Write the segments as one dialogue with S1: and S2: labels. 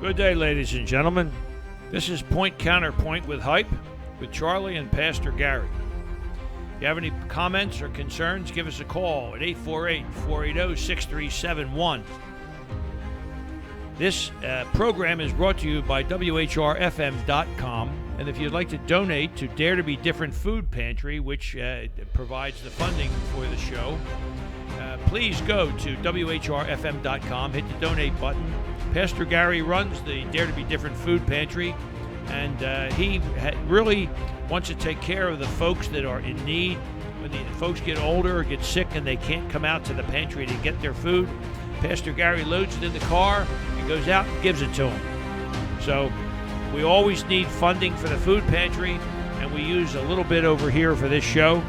S1: Good day, ladies and gentlemen. This is Point Counterpoint with Hype with Charlie and Pastor Gary. If you have any comments or concerns, give us a call at 848-480-6371. This program is brought to you by WHRFM.com. And if you'd like to donate to Dare to Be Different Food Pantry, which provides the funding for the show, please go to WHRFM.com, hit the donate button. Pastor Gary runs the Dare to Be Different Food Pantry, and he really wants to take care of the folks that are in need. When the folks get older or get sick and they can't come out to the pantry to get their food, Pastor Gary loads it in the car and goes out and gives it to them. So we always need funding for the food pantry, and we use a little bit over here for this show.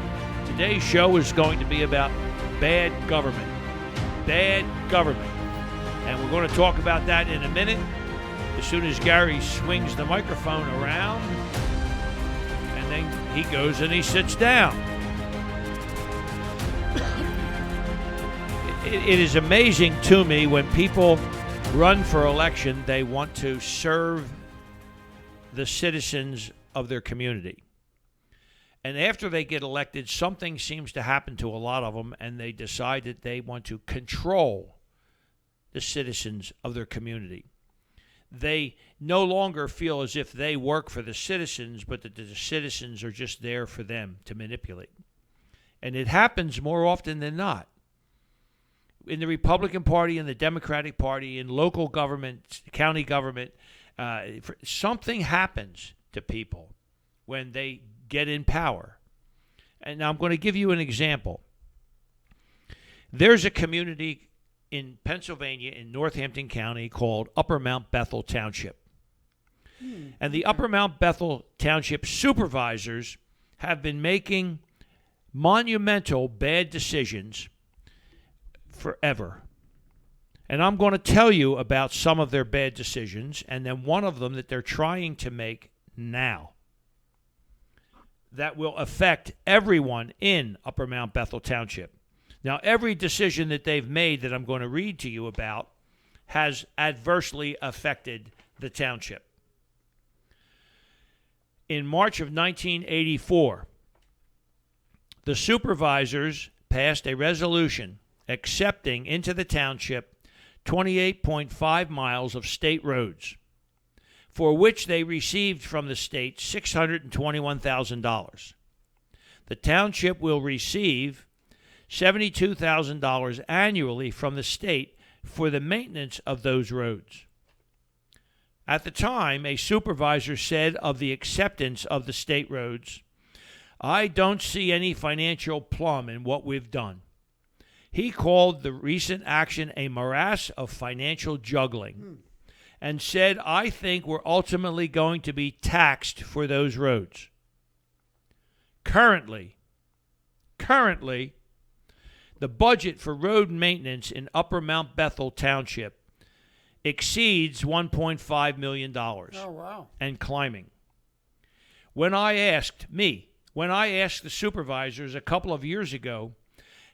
S1: Today's show is going to be about bad government. Bad government. And we're going to talk about that in a minute, as soon as Gary swings the microphone around, and then he goes and he sits down. It is amazing to me when people run for election, they want to serve the citizens of their community. And after they get elected, something seems to happen to a lot of them, and they decide that they want to control the citizens of their community. They no longer feel as if they work for the citizens, but that the citizens are just there for them to manipulate. And it happens more often than not. In the Republican Party, in the Democratic Party, in local government, county government, something happens to people when they get in power. And now I'm going to give you an example. There's a community in Pennsylvania, in Northampton County, called Upper Mount Bethel Township. And the Upper Mount Bethel Township supervisors have been making monumental bad decisions forever. And I'm going to tell you about some of their bad decisions, and then one of them that they're trying to make now that will affect everyone in Upper Mount Bethel Township. Now, every decision that they've made that I'm going to read to you about has adversely affected the township. In March of 1984, the supervisors passed a resolution accepting into the township 28.5 miles of state roads, for which they received from the state $621,000. The township will receive $72,000 annually from the state for the maintenance of those roads. At the time, a supervisor said of the acceptance of the state roads, "I don't see any financial plum in what we've done." He called the recent action a morass of financial juggling and said, "I think we're ultimately going to be taxed for those roads." Currently, the budget for road maintenance in Upper Mount Bethel Township exceeds $1.5 million. Oh, wow. And climbing. When I asked the supervisors a couple of years ago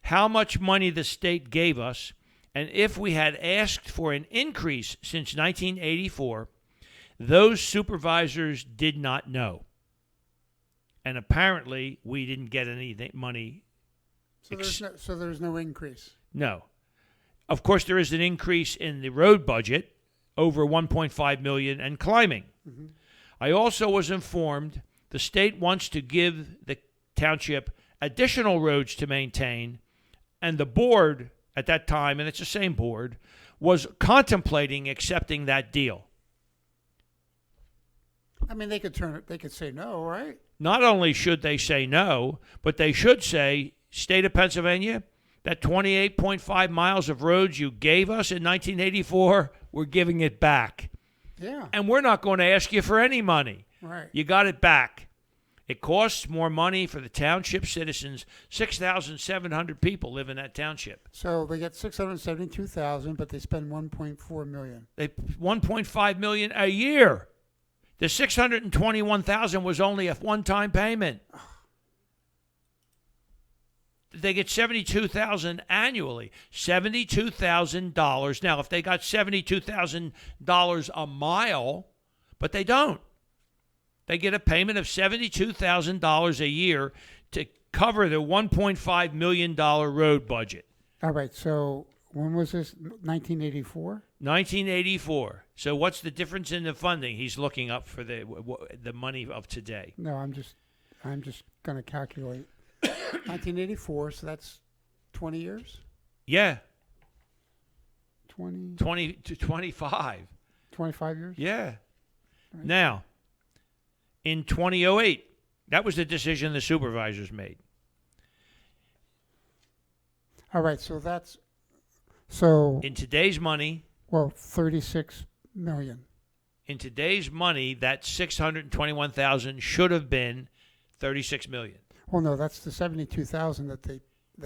S1: how much money the state gave us and if we had asked for an increase since 1984, those supervisors did not know. And apparently we didn't get any money.
S2: So there's no increase?
S1: No. Of course, there is an increase in the road budget, over $1.5 million, and climbing. Mm-hmm. I also was informed the state wants to give the township additional roads to maintain, and the board at that time, and it's the same board, was contemplating accepting that deal.
S2: I mean, they could say no, right?
S1: Not only should they say no, but they should say, State of Pennsylvania, that 28.5 miles of roads you gave us in 1984, we're giving it back.
S2: Yeah.
S1: And we're not going to ask you for any money.
S2: Right.
S1: You got it back. It costs more money for the township citizens. 6,700 people live in that township.
S2: So they get $672,000, but they spend $1.4 million.
S1: $1.5 million a year. The $621,000 was only a one-time payment. they get $72,000 annually. $72,000. Now, if they got $72,000 a mile, but they don't. They get a payment of $72,000 a year to cover the $1.5 million road budget.
S2: All right. So when was this? 1984.
S1: 1984. So what's the difference in the funding? He's looking up for the money of today.
S2: No, I'm just going to calculate. 1984. So that's 20 years.
S1: Yeah.
S2: 20
S1: to 25.
S2: 25 years.
S1: Yeah.
S2: Right.
S1: Now, in 2008, that was the decision the supervisors made.
S2: All right. So
S1: In today's money,
S2: 36 million.
S1: in today's money, that $621,000 should have been $36 million.
S2: Well, no, that's the 72,000 that they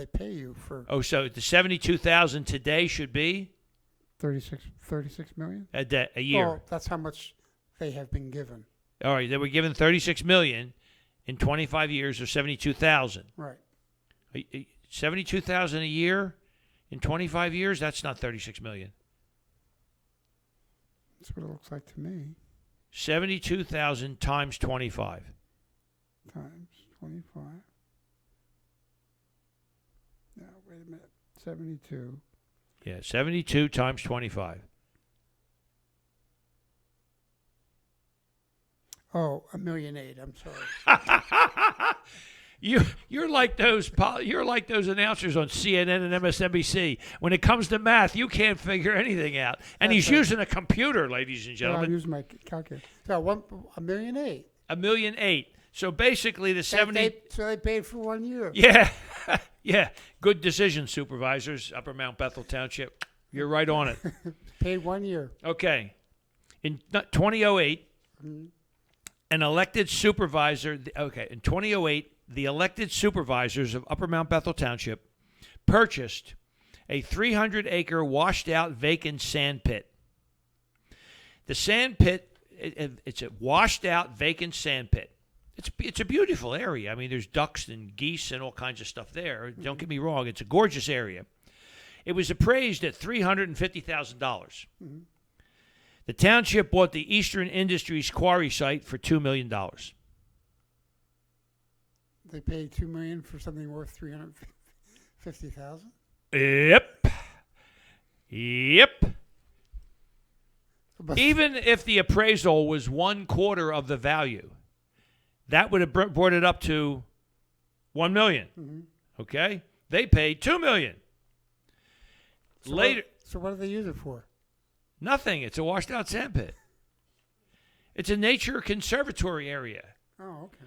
S2: pay you for.
S1: Oh, so the $72,000 today should be
S2: 36 million.
S1: a year.
S2: Well, that's how much they have been given.
S1: All right, they were given $36 million in 25 years, or $72,000.
S2: Right.
S1: 72,000 a year in 25 years. That's not $36 million.
S2: That's what it looks like to me.
S1: 72,000 times 25.
S2: Times 25. Now, wait a minute. 72.
S1: Yeah, 72 times 25.
S2: Oh, $1.8 million. I'm sorry.
S1: You're like those announcers on CNN and MSNBC. When it comes to math, you can't figure anything out. And he's using a computer, ladies and
S2: Yeah,
S1: gentlemen.
S2: I'll use my calculator. So $1.8 million.
S1: $1.8 million. So basically, the 70.
S2: So they paid for 1 year.
S1: Yeah, yeah. Good decision, supervisors. Upper Mount Bethel Township. You're right on it.
S2: Paid 1 year.
S1: Okay. In 2008, an elected supervisor. Okay, in 2008, the elected supervisors of Upper Mount Bethel Township purchased a 300-acre washed-out vacant sand pit. The sand pit, it's a washed-out vacant sand pit. It's a beautiful area. I mean, there's ducks and geese and all kinds of stuff there. Don't get me wrong. It's a gorgeous area. It was appraised at $350,000. The township bought the Eastern Industries quarry site for $2 million.
S2: They paid $2 million for something worth $350,000.
S1: Yep. Even if the appraisal was 1/4 of the value, that would have brought it up to $1 million. Okay, they paid $2 million.
S2: So
S1: Later,
S2: so what do they use it for?
S1: nothing. It's a washed-out sand pit. It's a nature conservatory area.
S2: Oh, okay.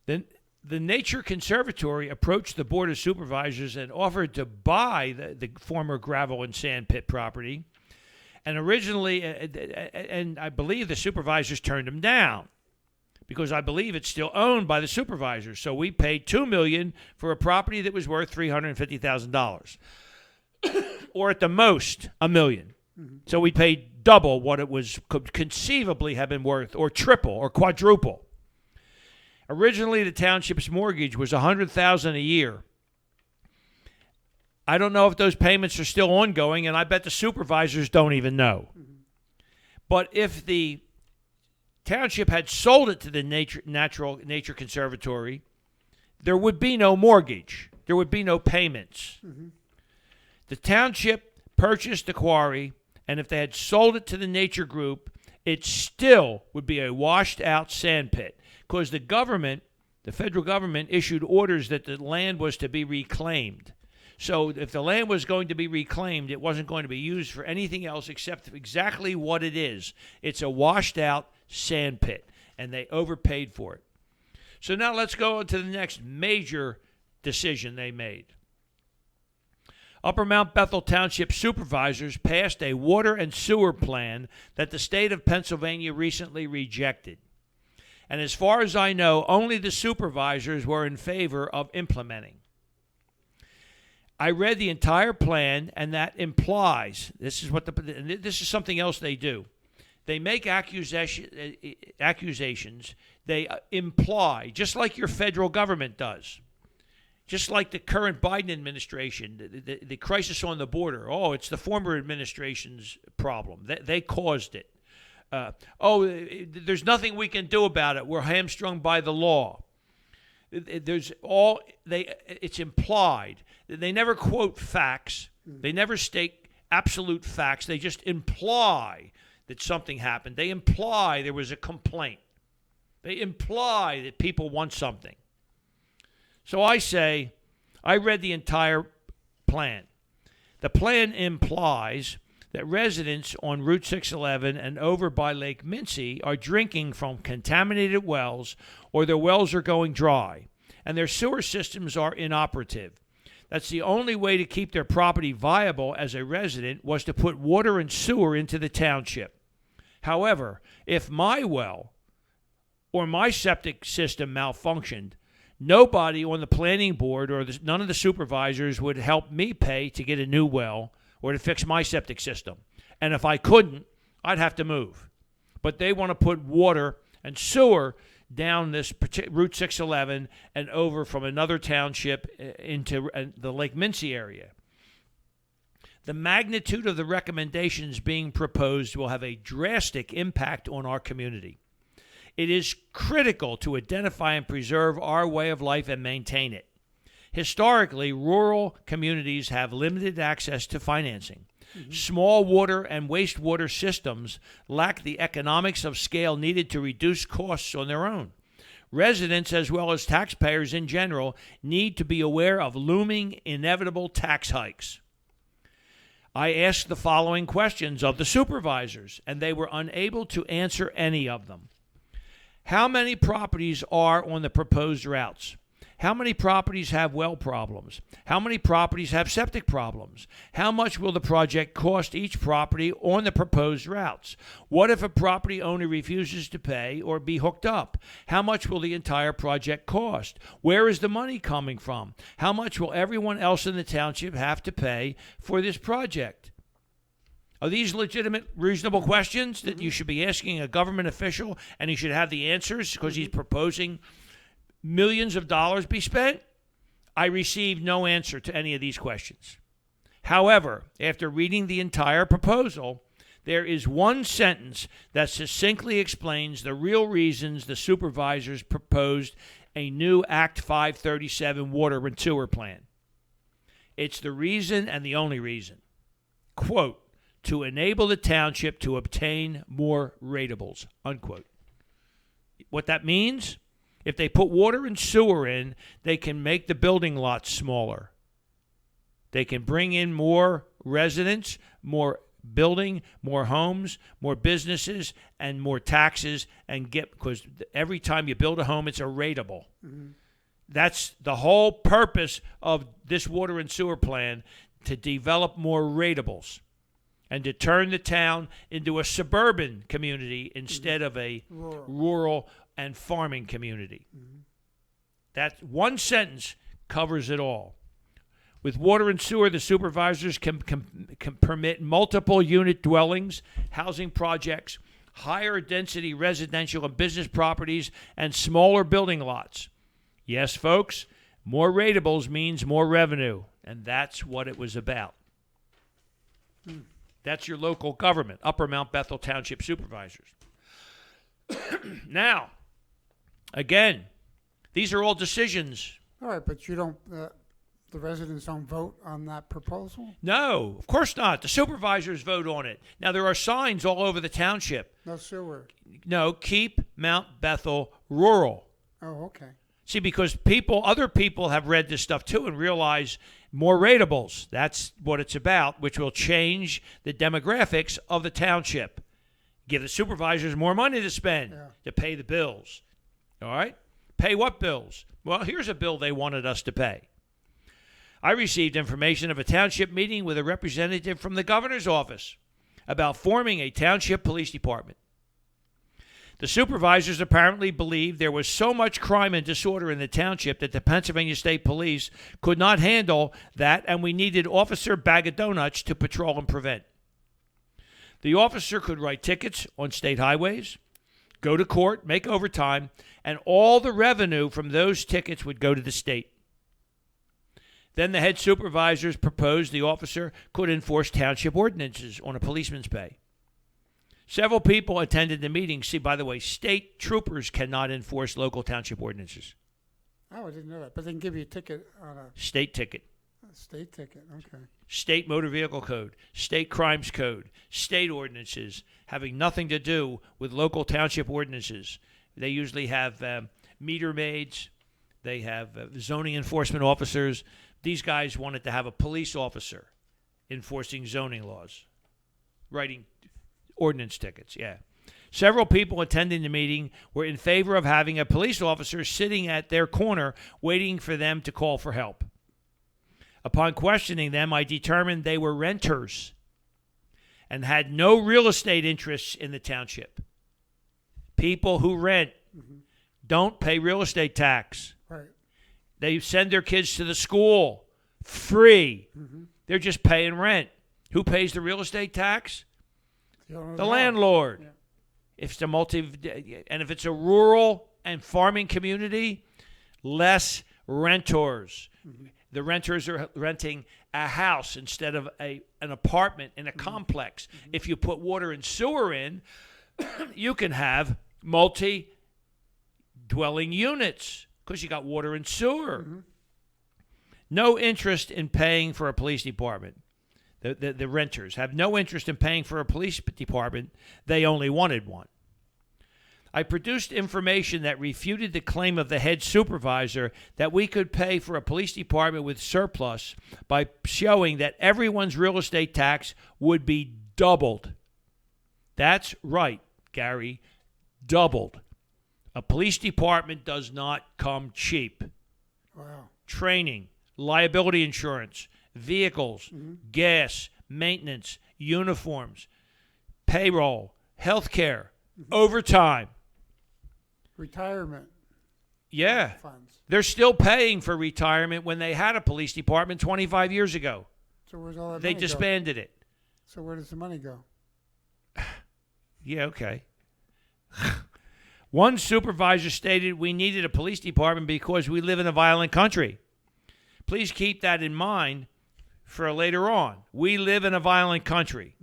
S1: Then the Nature Conservatory approached the Board of Supervisors and offered to buy the former gravel and sand pit property. And originally, and I believe the supervisors turned them down because I believe it's still owned by the supervisors. So we paid $2 million for a property that was worth $350,000, or at the most $1 million. So we paid double what it was could conceivably have been worth, or triple, or quadruple. Originally, the township's mortgage was $100,000 a year. I don't know if those payments are still ongoing, and I bet the supervisors don't even know. But if the township had sold it to the Nature Conservatory, there would be no mortgage. There would be no payments. The township purchased the quarry, and if they had sold it to the nature group, it still would be a washed-out sand pit, because the government, the federal government, issued orders that the land was to be reclaimed. So if the land was going to be reclaimed, it wasn't going to be used for anything else except exactly what it is. It's a washed-out sand pit, and they overpaid for it. So now let's go on to the next major decision they made. Upper Mount Bethel Township supervisors passed a water and sewer plan that the state of Pennsylvania recently rejected. And as far as I know, only the supervisors were in favor of implementing. I read the entire plan, and that implies, this is something else they do. They make accusations, they imply, just like your federal government does. Just like the current Biden administration, the crisis on the border. Oh, it's the former administration's problem. They caused it. There's nothing we can do about it. We're hamstrung by the law. It's implied. They never quote facts. They never state absolute facts. They just imply that something happened. They imply there was a complaint. They imply that people want something. So I say, I read the entire plan. The plan implies that residents on Route 611 and over by Lake Mincy are drinking from contaminated wells, or their wells are going dry, and their sewer systems are inoperative. That's the only way to keep their property viable as a resident, was to put water and sewer into the township. However, if my well or my septic system malfunctioned, nobody on the planning board or none of the supervisors would help me pay to get a new well or to fix my septic system. And if I couldn't, I'd have to move. But they want to put water and sewer down this Route 611 and over from another township into the Lake Mincy area. The magnitude of the recommendations being proposed will have a drastic impact on our community. It is critical to identify and preserve our way of life and maintain it. Historically, rural communities have limited access to financing. Small water and wastewater systems lack the economics of scale needed to reduce costs on their own. Residents, as well as taxpayers in general, need to be aware of looming inevitable tax hikes. I asked the following questions of the supervisors, and they were unable to answer any of them. How many properties are on the proposed routes? How many properties have well problems? How many properties have septic problems? How much will the project cost each property on the proposed routes? What if a property owner refuses to pay or be hooked up? How much will the entire project cost? Where is the money coming from? How much will everyone else in the township have to pay for this project? Are these legitimate, reasonable questions that you should be asking a government official, and he should have the answers because he's proposing millions of dollars be spent? I received no answer to any of these questions. However, after reading the entire proposal, there is one sentence that succinctly explains the real reasons the supervisors proposed a new Act 537 water and sewer plan. It's the reason and the only reason. Quote, to enable the township to obtain more ratables, unquote. What that means? If they put water and sewer in, they can make the building lots smaller. They can bring in more residents, more building, more homes, more businesses, and more taxes, and because every time you build a home, it's a ratable. Mm-hmm. That's the whole purpose of this water and sewer plan, to develop more ratables and to turn the town into a suburban community instead of a rural and farming community. Mm-hmm. That one sentence covers it all. With water and sewer, the supervisors can permit multiple unit dwellings, housing projects, higher density residential and business properties, and smaller building lots. Yes, folks, more ratables means more revenue, and that's what it was about. That's your local government, Upper Mount Bethel Township supervisors. Now, again, these are all decisions.
S2: All right, but you don't, the residents don't vote on that proposal?
S1: No, of course not. The supervisors vote on it. Now, there are signs all over the township.
S2: No sewer.
S1: No, keep Mount Bethel rural.
S2: Oh, okay.
S1: See, because other people have read this stuff too and realize more ratables. That's what it's about, which will change the demographics of the township. Give the supervisors more money to spend to pay the bills. All right? Pay what bills? Well, here's a bill they wanted us to pay. I received information of a township meeting with a representative from the governor's office about forming a township police department. The supervisors apparently believed there was so much crime and disorder in the township that the Pennsylvania State Police could not handle that, and we needed Officer Bag of Donuts to patrol and prevent. The officer could write tickets on state highways, go to court, make overtime, and all the revenue from those tickets would go to the state. Then the head supervisors proposed the officer could enforce township ordinances on a policeman's pay. Several people attended the meeting. See, by the way, state troopers cannot enforce local township ordinances.
S2: Oh, I didn't know that. But they can give you a ticket on a
S1: State ticket.
S2: state ticket. Okay.
S1: State motor vehicle code, state crimes code, state ordinances having nothing to do with local township ordinances. They usually have meter maids. They have zoning enforcement officers. These guys wanted to have a police officer enforcing zoning laws, writing ordinance tickets, yeah. Several people attending the meeting were in favor of having a police officer sitting at their corner waiting for them to call for help. Upon questioning them, I determined they were renters and had no real estate interests in the township. People who rent don't pay real estate tax.
S2: Right.
S1: They send their kids to the school free. They're just paying rent. Who pays the real estate tax? The landlord.
S2: Yeah.
S1: If it's and if it's a rural and farming community, less renters. The renters are renting a house instead of an apartment in a complex. If you put water and sewer in, you can have multi-dwelling units because you got water and sewer. No interest in paying for a police department. The renters have no interest in paying for a police department. They only wanted one. I produced information that refuted the claim of the head supervisor that we could pay for a police department with surplus by showing that everyone's real estate tax would be doubled. That's right, Gary, doubled. A police department does not come cheap.
S2: Wow.
S1: Training, liability insurance, vehicles, gas, maintenance, uniforms, payroll, health care, overtime.
S2: Retirement
S1: Yeah.
S2: funds.
S1: They're still paying for retirement when they had a police department 25 years ago.
S2: So where's all that
S1: They
S2: money go?
S1: disbanded it.
S2: So where does the money go?
S1: Yeah, okay. One supervisor stated we needed a police department because we live in a violent country. Please keep that in mind for later on. We live in a violent country.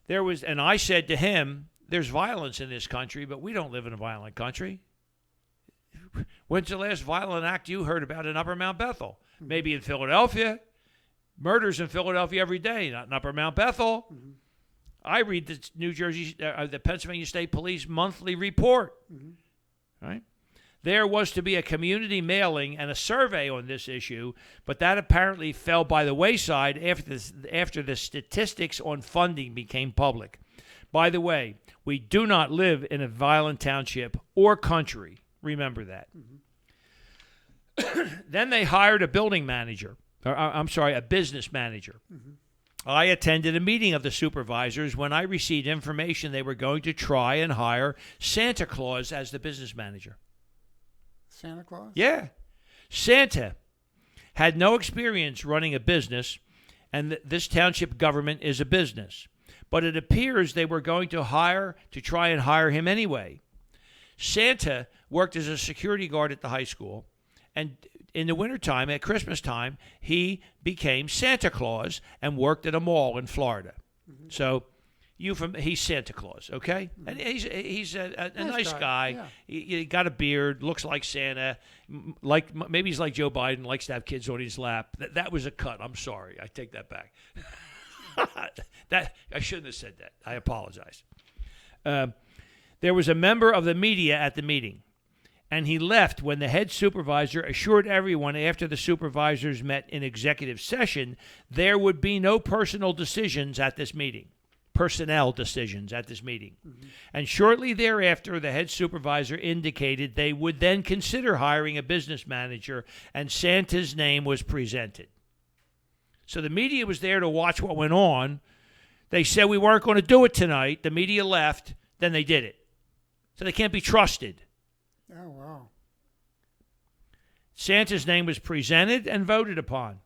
S1: And I said to him, there's violence in this country, but we don't live in a violent country. When's the last violent act you heard about in Upper Mount Bethel? Maybe in Philadelphia. Murders in Philadelphia every day, not in Upper Mount Bethel. I read the Pennsylvania State Police monthly report. Right? There was to be a community mailing and a survey on this issue, but that apparently fell by the wayside after the statistics on funding became public. By the way, we do not live in a violent township or country. Remember that. Then they hired a building manager. A business manager. I attended a meeting of the supervisors when I received information they were going to try and hire Santa Claus as the business manager.
S2: Santa Claus?
S1: Yeah. Santa had no experience running a business, and this township government is a business. But it appears they were going to try and hire him anyway. Santa worked as a security guard at the high school, and in the wintertime, at Christmas time, he became Santa Claus and worked at a mall in Florida. So he's Santa Claus, okay? And he's a nice guy.
S2: Yeah.
S1: He got a beard, looks like Santa. Maybe he's like Joe Biden, likes to have kids on his lap. That was a cut. I'm sorry. I take that back. I shouldn't have said that. I apologize. There was a member of the media at the meeting, and he left when the head supervisor assured everyone after the supervisors met in executive session there would be no personnel decisions at this meeting. And shortly thereafter, the head supervisor indicated they would then consider hiring a business manager, and Santa's name was presented. So the media was there to watch what went on. They said we weren't going to do it tonight. The media left. Then they did it. So they can't be trusted.
S2: Oh, wow.
S1: Santa's name was presented and voted upon.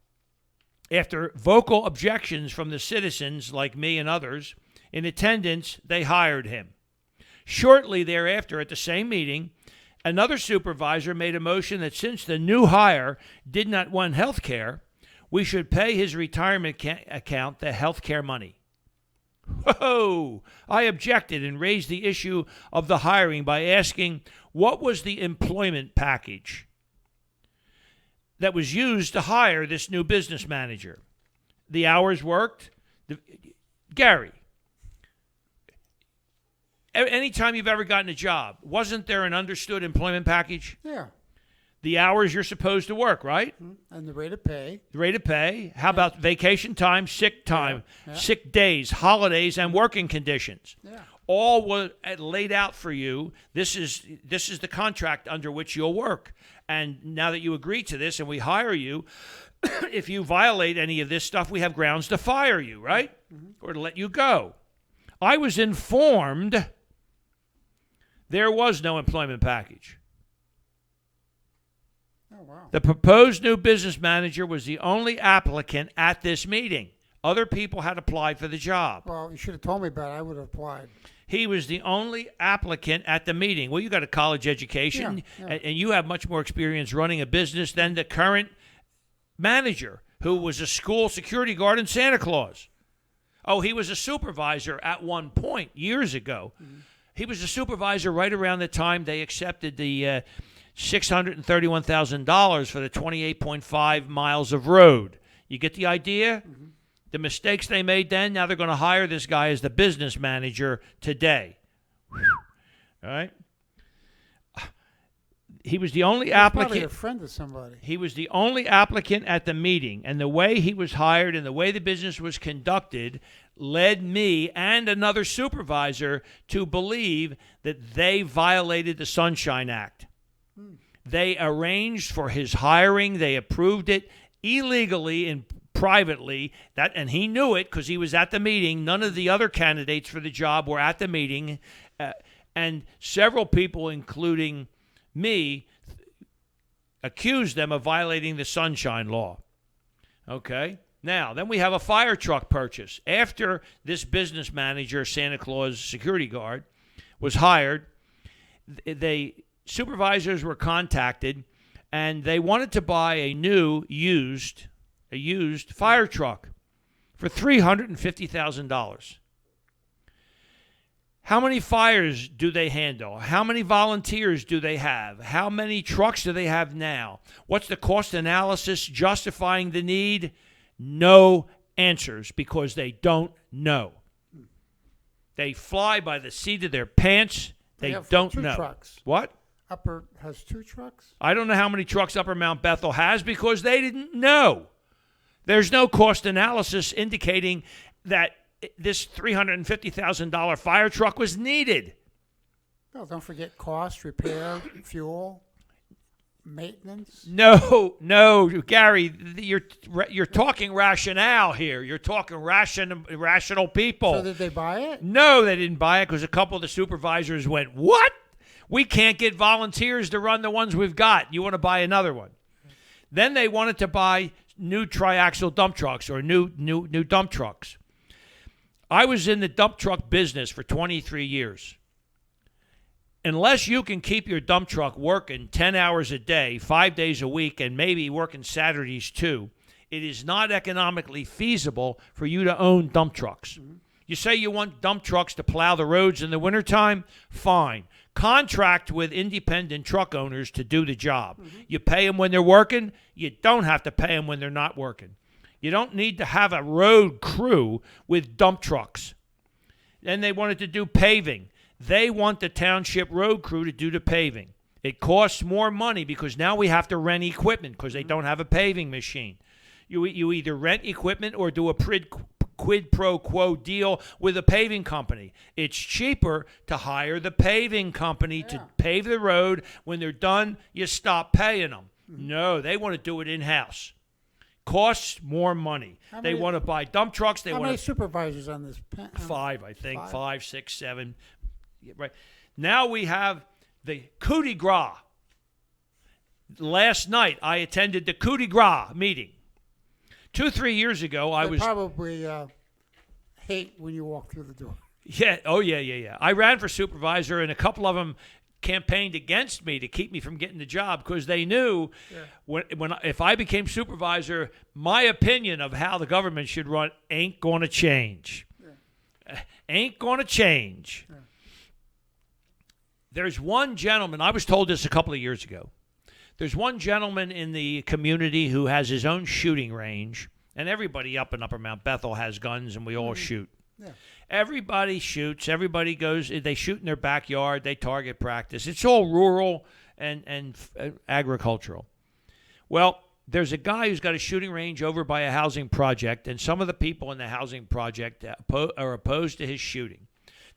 S1: After vocal objections from the citizens, like me and others, in attendance, they hired him. Shortly thereafter, at the same meeting, Another supervisor made a motion that since the new hire did not want health care, we should pay his retirement account the health care money. Whoa! I objected and raised the issue of the hiring by asking what was the employment package that was used to hire this new business manager. The hours worked. Gary, anytime you've ever gotten a job, wasn't there an understood employment package?
S2: Yeah.
S1: The hours you're supposed to work, right?
S2: And the rate of pay.
S1: The rate of pay. How about vacation time, sick time,
S2: Yeah.
S1: sick days, holidays, and working conditions?
S2: Yeah.
S1: All was laid out for you. This is the contract under which you'll work. And now that you agree to this and we hire you, if you violate any of this stuff, we have grounds to fire you, right? Or to let you go. I was informed there was no employment package.
S2: Oh, wow.
S1: The proposed new business manager was the only applicant at this meeting. Other people had applied for the job.
S2: Well, you should have told me about it. I would have applied.
S1: He was the only applicant at the meeting. Well, you got a college education,
S2: Yeah.
S1: and you have much more experience running a business than the current manager, who was a school security guard in Santa Claus. Oh, he was a supervisor at one point years ago. Mm-hmm. He was a supervisor right around the time they accepted the $631,000 for the 28.5 miles of road. You get the idea? Mm-hmm. The mistakes they made then, now they're going to hire this guy as the business manager today. Whew. All right? He was the only applicant.
S2: Probably a friend of somebody.
S1: He was the only applicant at the meeting, and the way he was hired and the way the business was conducted led me and another supervisor to believe that they violated the Sunshine Act. They arranged for his hiring. They approved it illegally and privately, and he knew it because he was at the meeting. None of the other candidates for the job were at the meeting, and several people, including me, accused them of violating the Sunshine Law. Okay? Now, then we have a fire truck purchase. After this business manager, Santa Claus security guard, was hired, supervisors were contacted, and they wanted to buy a new used fire truck for $350,000. How many fires do they handle? How many volunteers do they have? How many trucks do they have now? What's the cost analysis justifying the need? No answers, because they don't know. They fly by the seat of their pants. They don't know.
S2: Trucks.
S1: What?
S2: Upper has 2 trucks?
S1: I don't know how many trucks Upper Mount Bethel has because they didn't know. There's no cost analysis indicating that this $350,000 fire truck was needed.
S2: Well, don't forget cost, repair, fuel, maintenance.
S1: No, Gary, you're talking rationale here. You're talking rational people.
S2: So did they buy it?
S1: No, they didn't buy it because a couple of the supervisors went, "What? We can't get volunteers to run the ones we've got. You want to buy another one?" Then they wanted to buy new triaxle dump trucks or new dump trucks. I was in the dump truck business for 23 years. Unless you can keep your dump truck working 10 hours a day, 5 days a week, and maybe working Saturdays too, it is not economically feasible for you to own dump trucks. Mm-hmm. You say you want dump trucks to plow the roads in the wintertime? Fine. Contract with independent truck owners to do the job. Mm-hmm. You pay them when they're working. You don't have to pay them when they're not working. You don't need to have a road crew with dump trucks. Then they wanted to do paving. They want the township road crew to do the paving. It costs more money because now we have to rent equipment because they don't have a paving machine. You either rent equipment or do a quid pro quo deal with a paving company. It's cheaper to hire the paving company to pave the road. When they're done, you stop paying them. No, they want to do it in-house. Costs more money. They want to buy dump trucks.
S2: How many supervisors on this?
S1: 5, I think. 5, 6, 7. Right. Now we have the coup de grace. Last night, I attended the coup de grace meeting. 2-3 years ago, I was
S2: probably hate when you walk through the door.
S1: Yeah. Oh, yeah. I ran for supervisor, and a couple of them campaigned against me to keep me from getting the job because they knew if I became supervisor, my opinion of how the government should run ain't going to change. Ain't going to change. Yeah. There's one gentleman, I was told this a couple of years ago. There's one gentleman in the community who has his own shooting range, and everybody up in Upper Mount Bethel has guns, and we all shoot. Yeah. Everybody shoots. Everybody goes. They shoot in their backyard. They target practice. It's all rural and agricultural. Well, there's a guy who's got a shooting range over by a housing project, and some of the people in the housing project are opposed to his shooting.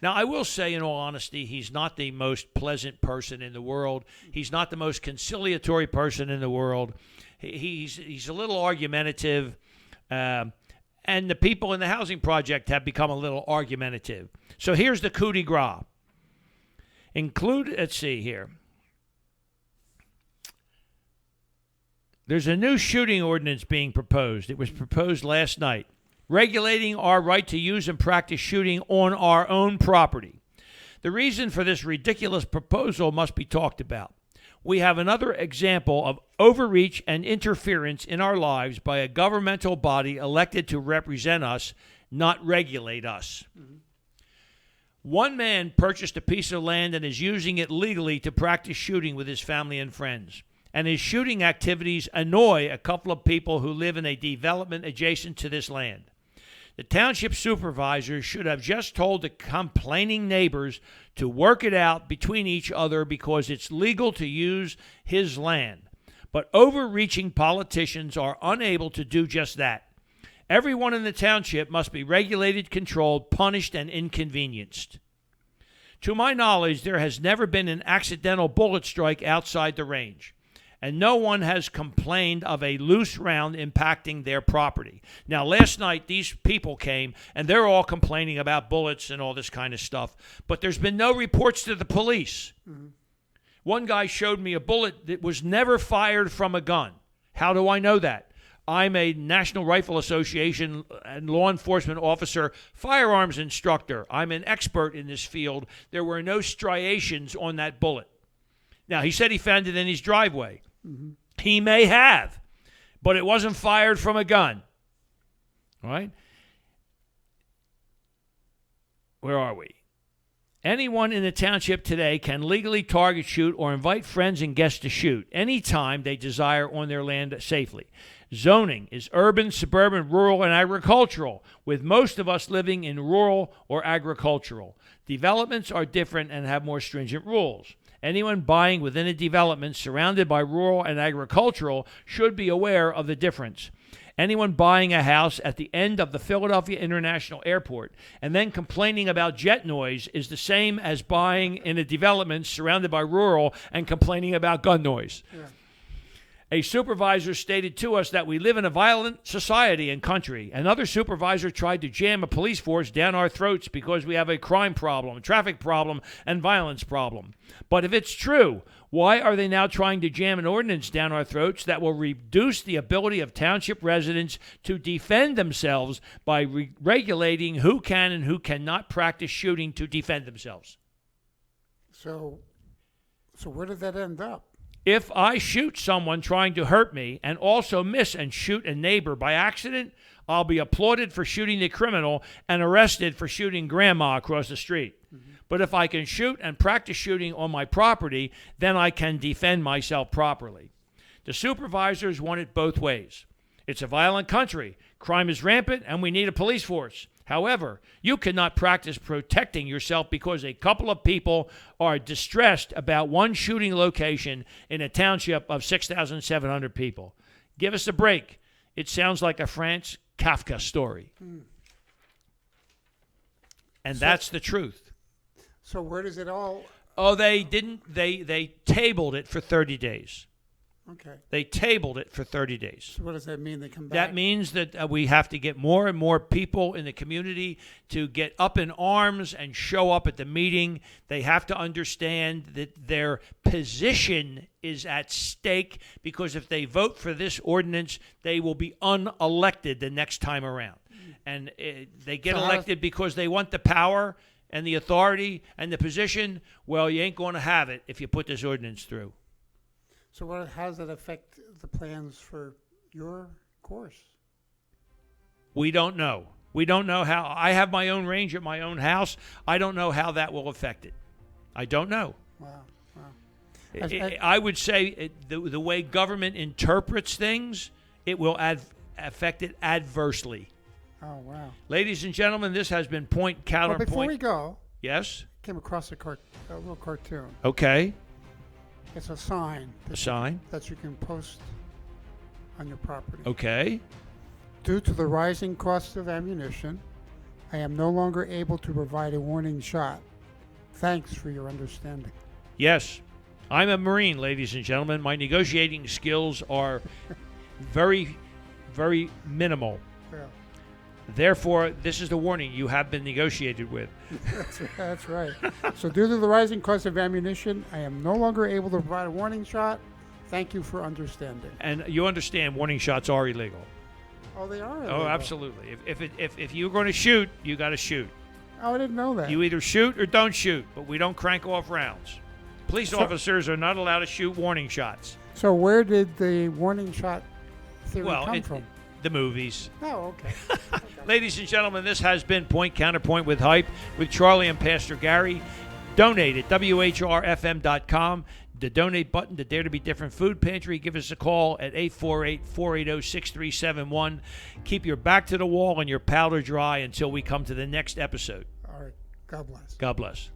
S1: Now, I will say, in all honesty, he's not the most pleasant person in the world. He's not the most conciliatory person in the world. He's a little argumentative, and the people in the housing project have become a little argumentative. So here's the coup de grace. Let's see here. There's a new shooting ordinance being proposed. It was proposed last night, regulating our right to use and practice shooting on our own property. The reason for this ridiculous proposal must be talked about. We have another example of overreach and interference in our lives by a governmental body elected to represent us, not regulate us. Mm-hmm. One man purchased a piece of land and is using it legally to practice shooting with his family and friends. And his shooting activities annoy a couple of people who live in a development adjacent to this land. The township supervisor should have just told the complaining neighbors to work it out between each other because it's legal to use his land. But overreaching politicians are unable to do just that. Everyone in the township must be regulated, controlled, punished, and inconvenienced. To my knowledge, there has never been an accidental bullet strike outside the range, and no one has complained of a loose round impacting their property. Now, last night, these people came, and they're all complaining about bullets and all this kind of stuff, but there's been no reports to the police. Mm-hmm. One guy showed me a bullet that was never fired from a gun. How do I know that? I'm a National Rifle Association and law enforcement officer, firearms instructor. I'm an expert in this field. There were no striations on that bullet. Now, he said he found it in his driveway. Mm-hmm. He may have, but it wasn't fired from a gun. All right? Where are we? Anyone in the township today can legally target shoot or invite friends and guests to shoot anytime they desire on their land safely. Zoning is urban, suburban, rural, and agricultural, with most of us living in rural or agricultural. Developments are different and have more stringent rules. Anyone buying within a development surrounded by rural and agricultural should be aware of the difference. Anyone buying a house at the end of the Philadelphia International Airport and then complaining about jet noise is the same as buying in a development surrounded by rural and complaining about gun noise. Yeah. A supervisor stated to us that we live in a violent society and country. Another supervisor tried to jam a police force down our throats because we have a crime problem, a traffic problem, and violence problem. But if it's true, why are they now trying to jam an ordinance down our throats that will reduce the ability of township residents to defend themselves by regulating who can and who cannot practice shooting to defend themselves?
S2: So where did that end up?
S1: If I shoot someone trying to hurt me and also miss and shoot a neighbor by accident, I'll be applauded for shooting the criminal and arrested for shooting grandma across the street. Mm-hmm. But if I can shoot and practice shooting on my property, then I can defend myself properly. The supervisors want it both ways. It's a violent country. Crime is rampant, and we need a police force. However, you cannot practice protecting yourself because a couple of people are distressed about one shooting location in a township of 6,700 people. Give us a break. It sounds like a Franz Kafka story. And that's the truth.
S2: So where does it all...
S1: Oh, they didn't. They tabled it for 30 days.
S2: Okay.
S1: They tabled it for 30 days.
S2: So what does that mean? They come back?
S1: That means that we have to get more and more people in the community to get up in arms and show up at the meeting. They have to understand that their position is at stake because if they vote for this ordinance, they will be unelected the next time around. And they get elected because they want the power, and the authority and the position, well, you ain't going to have it if you put this ordinance through.
S2: So how does that affect the plans for your course?
S1: We don't know. We don't know how. I have my own range at my own house. I don't know how that will affect it. I don't know.
S2: Wow.
S1: I would say the way government interprets things, it will affect it adversely.
S2: Oh, wow.
S1: Ladies and gentlemen, this has been Point Counterpoint.
S2: Well, before we go,
S1: yes?
S2: came across a little cartoon.
S1: Okay.
S2: It's a sign.
S1: A sign?
S2: That you can post on your property.
S1: Okay.
S2: Due to the rising cost of ammunition, I am no longer able to provide a warning shot. Thanks for your understanding.
S1: Yes. I'm a Marine, ladies and gentlemen. My negotiating skills are very, very minimal.
S2: Yeah.
S1: Therefore, this is the warning you have been negotiated with.
S2: That's right. So due to the rising cost of ammunition, I am no longer able to provide a warning shot. Thank you for understanding.
S1: And you understand warning shots are illegal.
S2: Oh, they are illegal.
S1: Oh, absolutely. If you're going to shoot, you got to shoot.
S2: Oh, I didn't know that.
S1: You either shoot or don't shoot, but we don't crank off rounds. Police officers are not allowed to shoot warning shots.
S2: So where did the warning shot theory come from?
S1: The movies.
S2: Oh, okay.
S1: Ladies and gentlemen, this has been Point Counterpoint with Hype with Charlie and Pastor Gary. Donate at WHRFM.com. The donate button to Dare to Be Different Food Pantry. Give us a call at 848-480-6371. Keep your back to the wall and your powder dry until we come to the next episode.
S2: All right. God bless.
S1: God bless.